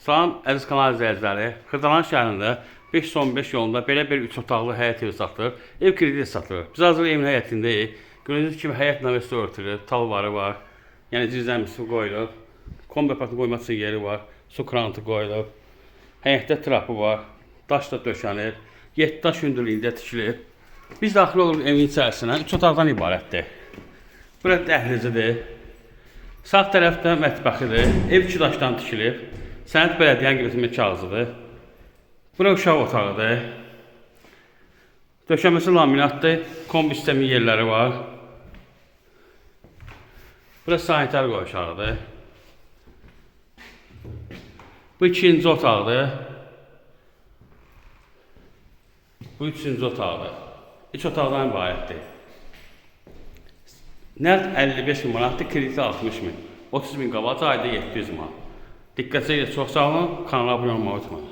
Salam əziz kanal izləyiciləri. Xırdalan şəhərində 515 yolunda belə bir 3 otaqlı həyət evi satılır. Ev krediti satılır. Biz hazır evin həyətindəyik. Gördüyünüz kimi həyət növbəsi örtülür, talvarı var. Yəni zirzəmisi qoyulub. Kombi aparatını qoymaq üçün yeri var. Su krantı qoyulub. Həyətdə trapı var. Daş da döşənir. 7 daş hündürlüyündə tikilib. Biz daxil oluruq evin içərisinə. 3 otaqdan ibarətdir. Bura dəhlizidir. Sağ tərəfdə mətbəxidir. Ev 2 daşdan tikilib. Sənət Bələdiyyənin qiymətli kağızıdır. Bura uşaq otağıdır. Döşəməsi laminatdır. Kombi sistemi yerləri var. Bura sanitar qoyuşağıdır. Bu ikinci otaqdır. Bu üçüncü otaqdır. 3 otaqdan ibarətdir. Nəqd 55 min manatdır, krediti 60 min. 30 min qabac, ayda 700 manat. Diqqətə görə çox sağ olun, kanala abunə olmağı unutmayın.